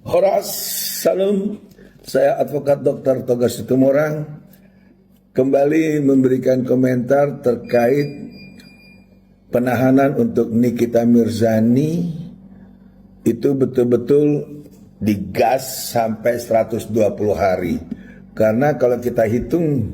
Horas, salam. Saya advokat Dr. Toga Situmorang kembali memberikan komentar terkait penahanan untuk Nikita Mirzani. Itu betul-betul digas sampai 120 hari. Karena kalau kita hitung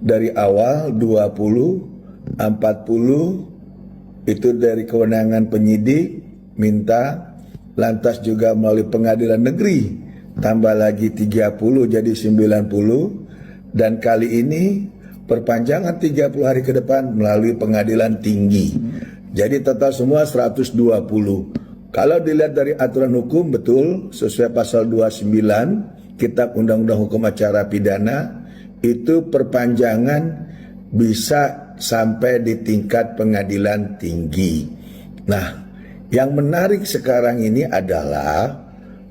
dari awal 20, 40 itu dari kewenangan penyidik minta, lantas juga melalui pengadilan negeri tambah lagi 30 jadi 90, dan kali ini perpanjangan 30 hari ke depan melalui pengadilan tinggi. Jadi total semua 120. Kalau dilihat dari aturan hukum, betul sesuai pasal 29 Kitab Undang-Undang Hukum Acara Pidana, itu perpanjangan bisa sampai di tingkat pengadilan tinggi. Nah, yang menarik sekarang ini adalah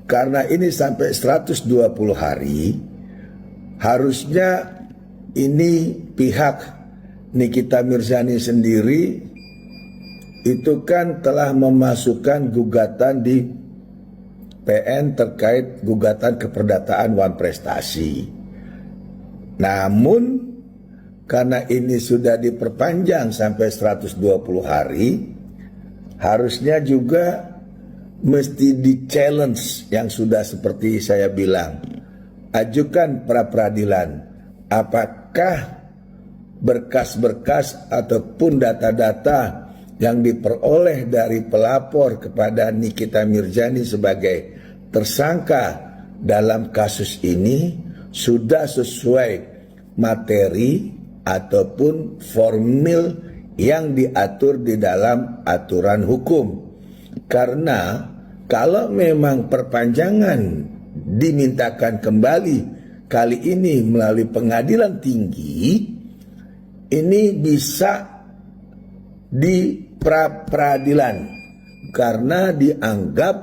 karena ini sampai 120 hari, harusnya ini pihak Nikita Mirzani sendiri itu kan telah memasukkan gugatan di PN terkait gugatan keperdataan Wan Prestasi. Namun karena ini sudah diperpanjang sampai 120 hari, harusnya juga mesti di-challenge yang sudah seperti saya bilang. Ajukan pra-peradilan. Apakah berkas-berkas ataupun data-data yang diperoleh dari pelapor kepada Nikita Mirzani sebagai tersangka dalam kasus ini sudah sesuai materi ataupun formil yang diatur di dalam aturan hukum. Karena kalau memang perpanjangan dimintakan kembali kali ini melalui pengadilan tinggi, ini bisa di pra-peradilan karena dianggap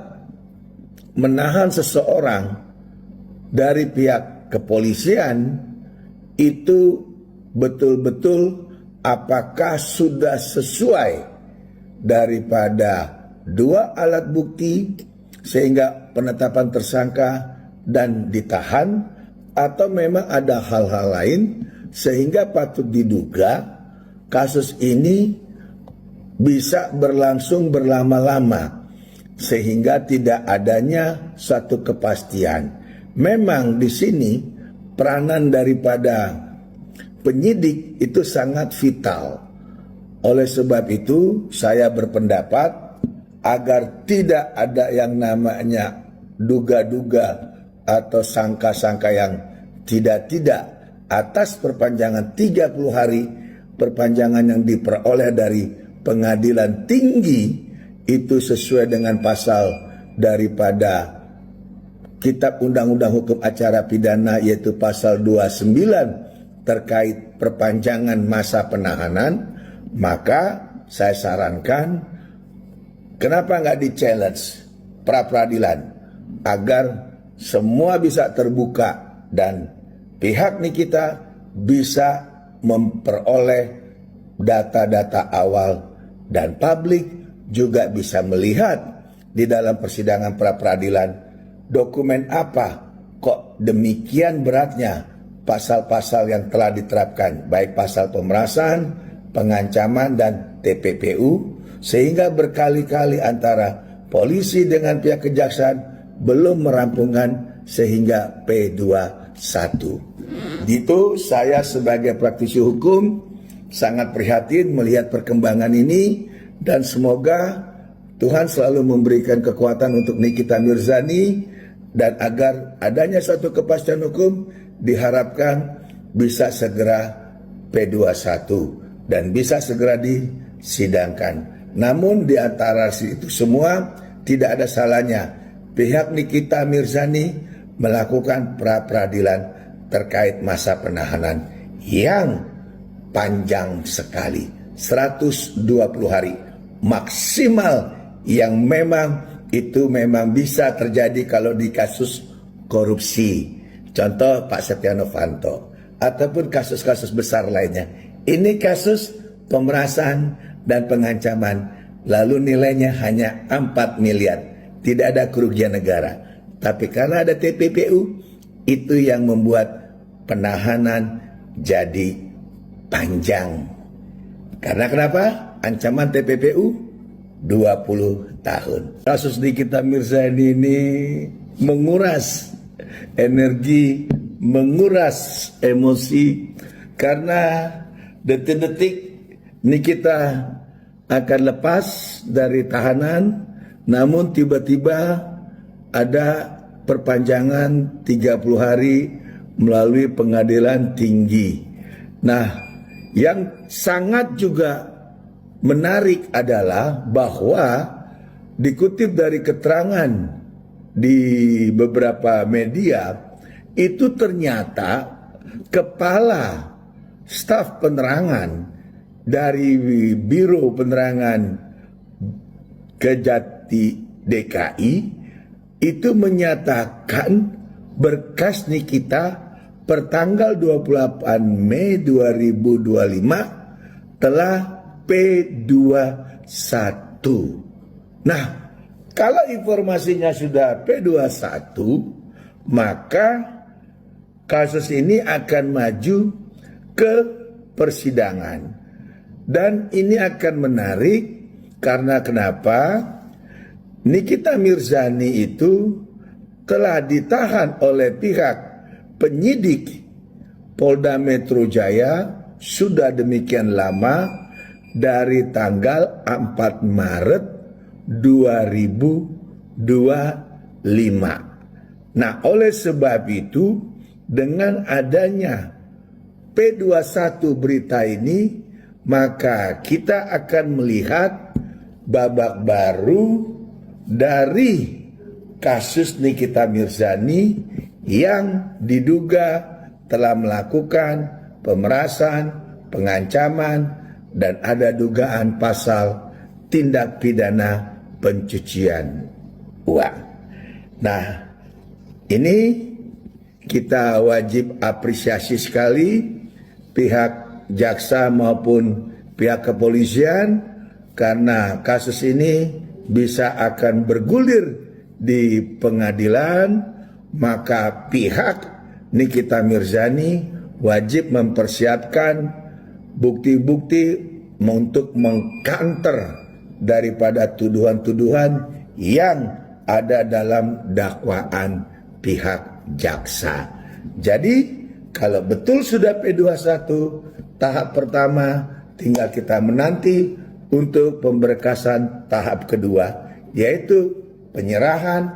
menahan seseorang dari pihak kepolisian itu betul-betul apakah sudah sesuai daripada dua alat bukti sehingga penetapan tersangka dan ditahan, atau memang ada hal-hal lain sehingga patut diduga kasus ini bisa berlangsung berlama-lama sehingga tidak adanya satu kepastian. Memang di sini peranan daripada penyidik itu sangat vital. Oleh sebab itu saya berpendapat agar tidak ada yang namanya duga-duga atau sangka-sangka yang tidak-tidak atas perpanjangan 30 hari, perpanjangan yang diperoleh dari pengadilan tinggi itu sesuai dengan pasal daripada Kitab Undang-Undang Hukum Acara Pidana, yaitu pasal 29 terkait perpanjangan masa penahanan. Maka saya sarankan kenapa nggak di-challenge pra-peradilan agar semua bisa terbuka dan pihak Nikita bisa memperoleh data-data awal dan publik juga bisa melihat di dalam persidangan pra-peradilan dokumen apa kok demikian beratnya pasal-pasal yang telah diterapkan, baik pasal pemerasan, pengancaman, dan TPPU, sehingga berkali-kali antara polisi dengan pihak kejaksaan belum merampungkan sehingga P21. Gitu, saya sebagai praktisi hukum sangat prihatin melihat perkembangan ini, dan semoga Tuhan selalu memberikan kekuatan untuk Nikita Mirzani, dan agar adanya suatu kepastian hukum diharapkan bisa segera P21 dan bisa segera disidangkan. Namun di antara itu semua tidak ada salahnya pihak Nikita Mirzani melakukan pra-peradilan terkait masa penahanan yang panjang sekali, 120 hari maksimal, yang memang itu memang bisa terjadi kalau di kasus korupsi, contoh Pak Setia Novanto, ataupun kasus-kasus besar lainnya. Ini kasus pemerasan dan pengancaman, lalu nilainya hanya 4 miliar, tidak ada kerugian negara. Tapi karena ada TPPU, itu yang membuat penahanan jadi panjang. Karena kenapa? Ancaman TPPU 20 tahun. Kasus Nikita Mirzani ini menguras energi, menguras emosi, karena detik-detik Nikita akan lepas dari tahanan, namun tiba-tiba ada perpanjangan 30 hari melalui pengadilan tinggi. Nah, yang sangat juga menarik adalah bahwa dikutip dari keterangan di beberapa media, itu ternyata kepala staf penerangan dari Biro Penerangan Kejati DKI itu menyatakan berkas Nikita pertanggal 28 Mei 2025 telah P21. Nah, kalau informasinya sudah P21, maka kasus ini akan maju ke persidangan. Dan ini akan menarik karena kenapa? Nikita Mirzani itu telah ditahan oleh pihak penyidik Polda Metro Jaya sudah demikian lama, dari tanggal 4 Maret 2025. Nah, oleh sebab itu dengan adanya P21 berita ini, maka kita akan melihat babak baru dari kasus Nikita Mirzani yang diduga telah melakukan pemerasan, pengancaman, dan ada dugaan pasal tindak pidana pencucian uang. Nah, ini kita wajib apresiasi sekali pihak jaksa maupun pihak kepolisian, karena kasus ini bisa akan bergulir di pengadilan. Maka pihak Nikita Mirzani wajib mempersiapkan bukti-bukti untuk mengcounter daripada tuduhan-tuduhan yang ada dalam dakwaan pihak jaksa. Jadi kalau betul sudah P21, tahap pertama tinggal kita menanti untuk pemberkasan tahap kedua, yaitu penyerahan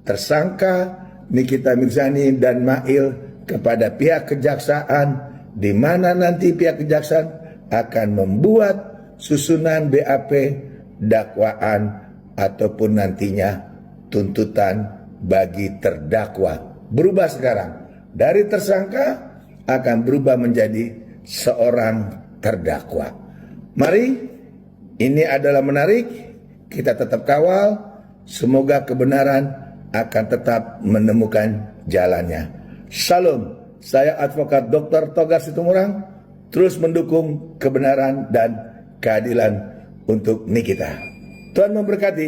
tersangka Nikita Mirzani dan Mail kepada pihak kejaksaan, di mana nanti pihak kejaksaan akan membuat susunan BAP, dakwaan, ataupun nantinya tuntutan bagi terdakwa. Berubah sekarang dari tersangka akan berubah menjadi seorang terdakwa. Mari, ini adalah menarik, kita tetap kawal, semoga kebenaran akan tetap menemukan jalannya. Shalom, saya Advokat Dr. Togar Situmorang, terus mendukung kebenaran dan keadilan untuk Nikita. Tuhan memberkati.